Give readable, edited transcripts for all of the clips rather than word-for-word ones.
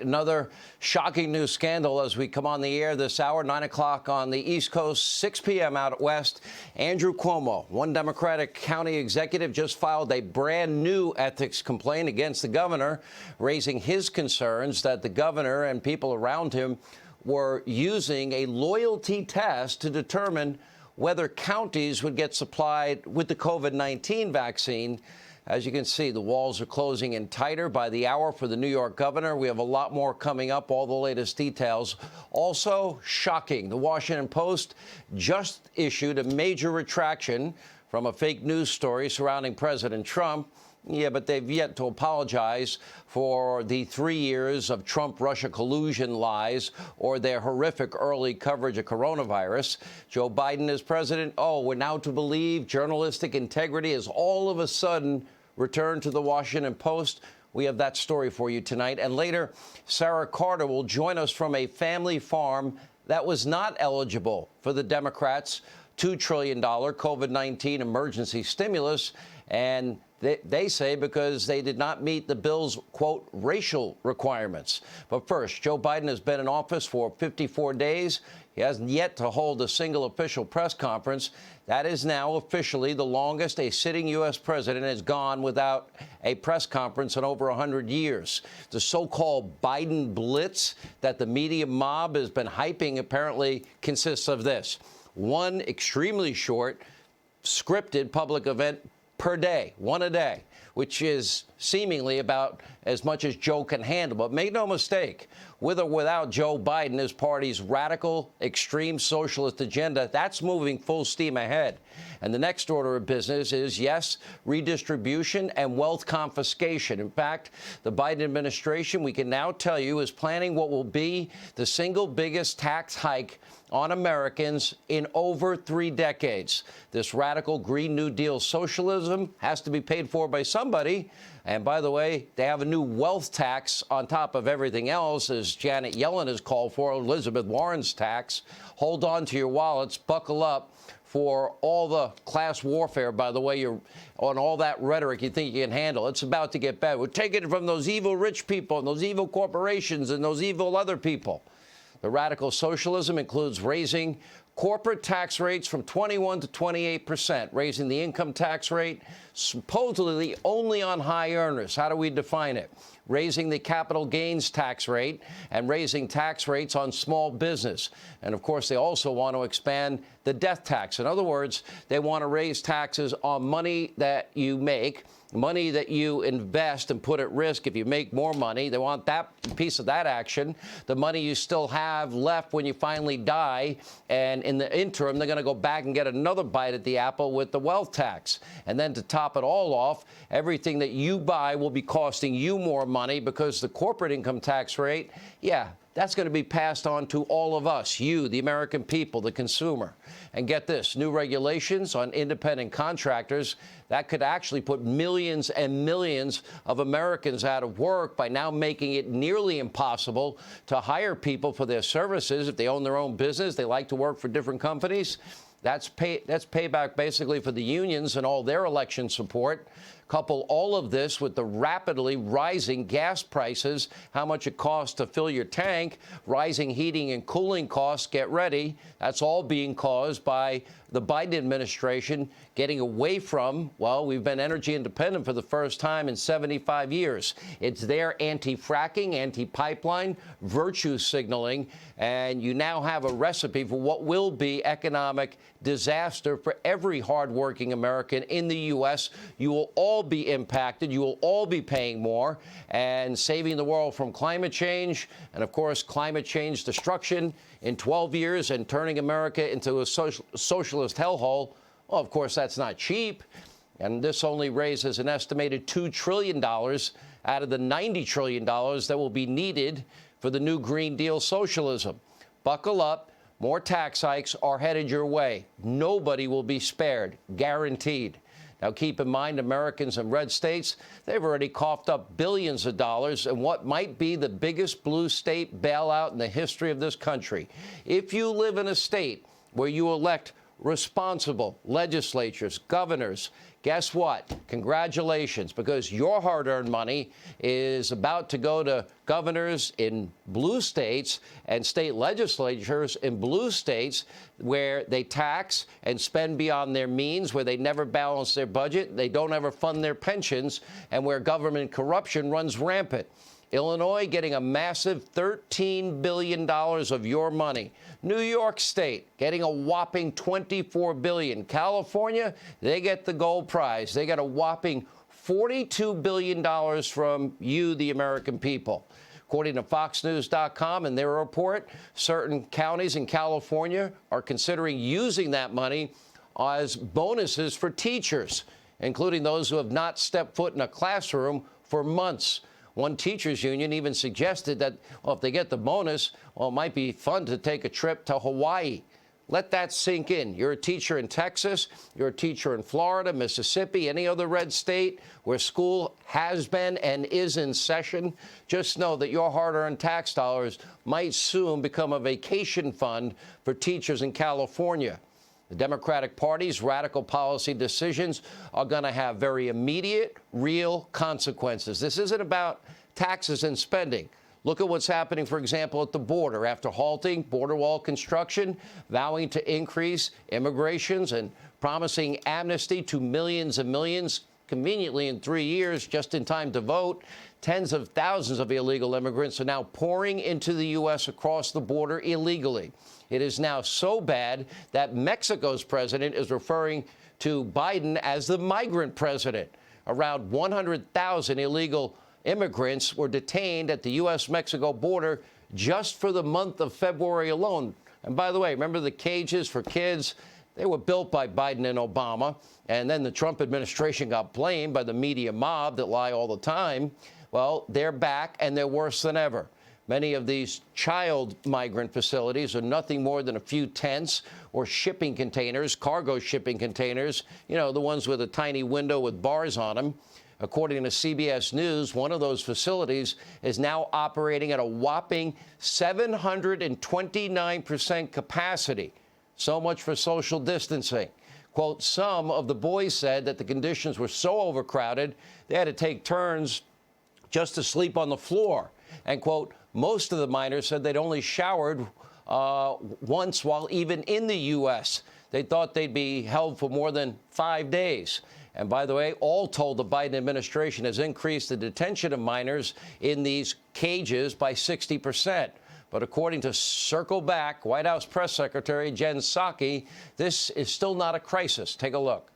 another shocking news scandal as we come on the air this hour, 9 o'clock on the East Coast, 6 p.m. out west. Andrew Cuomo, one Democratic county executive, just filed a brand new ethics complaint against the governor, raising his concerns that the governor and people around him were using a loyalty test to determine whether counties would get supplied with the COVID-19 vaccine. As you can see, the walls are closing in tighter by the hour for the New York governor. We have a lot more coming up, all the latest details. Also shocking, the Washington Post just issued a major retraction from a fake news story surrounding President Trump. Yeah, but they've yet to apologize for the 3 years of Trump-Russia collusion lies or their horrific early coverage of coronavirus. Joe Biden is president. Oh, we're now to believe journalistic integrity has all of a sudden returned to the Washington Post. We have that story for you tonight. And later, Sarah Carter will join us from a family farm that was not eligible for the Democrats' $2 trillion COVID-19 emergency stimulus. And they say because they did not meet the bill's, quote, racial requirements. But first, Joe Biden has been in office for 54 days. He hasn't yet to hold a single official press conference. That is now officially the longest a sitting U.S. president has gone without a press conference in over 100 years. The so-called Biden blitz that the media mob has been hyping apparently consists of this: one extremely short, scripted public event per day, one a day, which is seemingly about as much as Joe can handle. But make no mistake, with or without Joe Biden, his party's radical, extreme socialist agenda, that's moving full steam ahead. And the next order of business is, yes, redistribution and wealth confiscation. In fact, the Biden administration, we can now tell you, is planning what will be the single biggest tax hike on Americans in over 3 decades. This radical Green New Deal socialism has to be paid for by somebody. And by the way, they have a new wealth tax on top of everything else, as Janet Yellen has called for, Elizabeth Warren's tax. Hold on to your wallets, buckle up for all the class warfare, by the way, you're on all that rhetoric you think you can handle. It's about to get bad. We're taking it from those evil rich people and those evil corporations and those evil other people. The radical socialism includes raising corporate tax rates from 21 to 28%, raising the income tax rate supposedly only on high earners. How do we define it? Raising the capital gains tax rate and raising tax rates on small business. And, of course, they also want to expand the death tax. In other words, they want to raise taxes on money that you make, money that you invest and put at risk if you make more money. They want that piece of that action, the money you still have left when you finally die. And in the interim, they're going to go back and get another bite at the apple with the wealth tax. And then to top it all off, everything that you buy will be costing you more money because the corporate income tax rate, yeah, that's going to be passed on to all of us, you, the American people, the consumer. And get this, new regulations on independent contractors that could actually put millions and millions of Americans out of work by now making it nearly impossible to hire people for their services. If they own their own business, they like to work for different companies. That's payback basically for the unions and all their election support. Couple all of this with the rapidly rising gas prices, how much it costs to fill your tank, rising heating and cooling costs, get ready. That's all being caused by the Biden administration getting away from, well, we've been energy independent for the first time in 75 years. It's their anti-fracking, anti-pipeline, virtue signaling, and you now have a recipe for what will be economic disaster for every hardworking American in the U.S. You will all be impacted. You will all be paying more. And saving the world from climate change and, of course, climate change destruction in 12 years and turning America into a socialist hellhole, well, of course, that's not cheap. And this only raises an estimated $2 trillion out of the $90 trillion that will be needed for the new Green Deal socialism. Buckle up. More tax hikes are headed your way. Nobody will be spared, guaranteed. Now, keep in mind, Americans in red states, they've already coughed up billions of dollars in what might be the biggest blue state bailout in the history of this country. If you live in a state where you elect responsible legislatures, governors, guess what? Congratulations, because your hard-earned money is about to go to governors in blue states and state legislatures in blue states where they tax and spend beyond their means, where they never balance their budget, they don't ever fund their pensions, and where government corruption runs rampant. Illinois getting a massive $13 billion of your money. New York State getting a whopping $24 billion. California, they get the gold prize. They got a whopping $42 billion from you, the American people. According to FoxNews.com and their report, certain counties in California are considering using that money as bonuses for teachers, including those who have not stepped foot in a classroom for months. One teachers union even suggested that, well, if they get the bonus, well, it might be fun to take a trip to Hawaii. Let that sink in. You're a teacher in Texas, you're a teacher in Florida, Mississippi, any other red state where school has been and is in session. Just know that your hard-earned tax dollars might soon become a vacation fund for teachers in California. The Democratic Party's radical policy decisions are going to have very immediate, real consequences. This isn't about taxes and spending. Look at what's happening, for example, at the border. After halting border wall construction, vowing to increase immigrations and promising amnesty to millions and millions, conveniently in 3 years, just in time to vote, tens of thousands of illegal immigrants are now pouring into the U.S. across the border illegally. It is now so bad that Mexico's president is referring to Biden as the migrant president. Around 100,000 illegal immigrants were detained at the U.S.-Mexico border just for the month of February alone. And by the way, remember the cages for kids? They were built by Biden and Obama, and then the Trump administration got blamed by the media mob that lie all the time. Well, they're back, and they're worse than ever. Many of these child migrant facilities are nothing more than a few tents or shipping containers, cargo shipping containers, you know, the ones with a tiny window with bars on them. According to CBS News, one of those facilities is now operating at a whopping 729% capacity. So much for social distancing. Quote, some of the boys said that the conditions were so overcrowded, they had to take turns just to sleep on the floor. And, quote, most of the minors said they'd only showered once while even in the U.S. They thought they'd be held for more than 5 days. And by the way, all told, the Biden administration has increased the detention of minors in these cages by 60%. But according to Circle Back, White House Press Secretary Jen Psaki, this is still not a crisis. Take a look.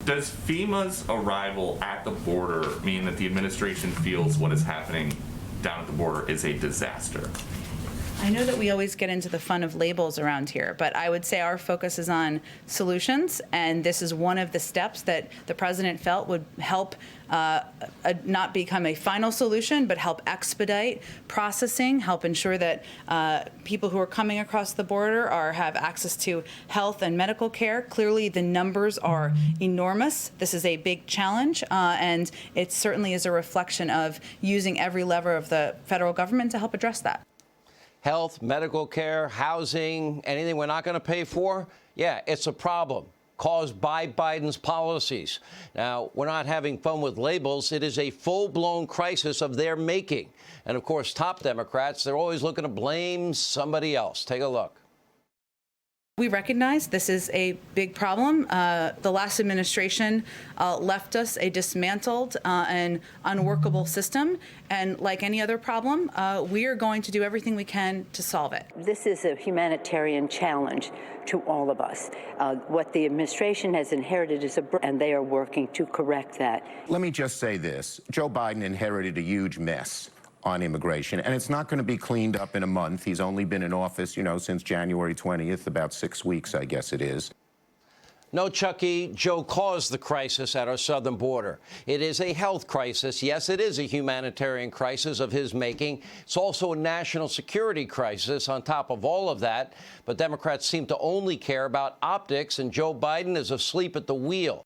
Does FEMA's arrival at the border mean that the administration feels what is happening down at the border is a disaster? I know that we always get into the fun of labels around here, but I would say our focus is on solutions, and this is one of the steps that the president felt would help not become a final solution, but help expedite processing, help ensure that people who are coming across the border have access to health and medical care. Clearly, the numbers are enormous. This is a big challenge, and it certainly is a reflection of using every lever of the federal government to help address that. Health, medical care, housing, anything we're not going to pay for? Yeah, it's a problem caused by Biden's policies. Now, we're not having fun with labels. It is a full-blown crisis of their making. And, of course, top Democrats, they're always looking to blame somebody else. Take a look. We recognize this is a big problem. The last administration left us a dismantled and unworkable system. And like any other problem, we are going to do everything we can to solve it. This is a humanitarian challenge to all of us. What the administration has inherited is and they are working to correct that. Let me just say this. Joe Biden inherited a huge mess on immigration, and it's not going to be cleaned up in a month. He's only been in office, you know, since January 20th, about 6 weeks, I guess it is. No, Chucky, Joe caused the crisis at our southern border. It is a health crisis. Yes, it is a humanitarian crisis of his making. It's also a national security crisis on top of all of that. But Democrats seem to only care about optics, and Joe Biden is asleep at the wheel.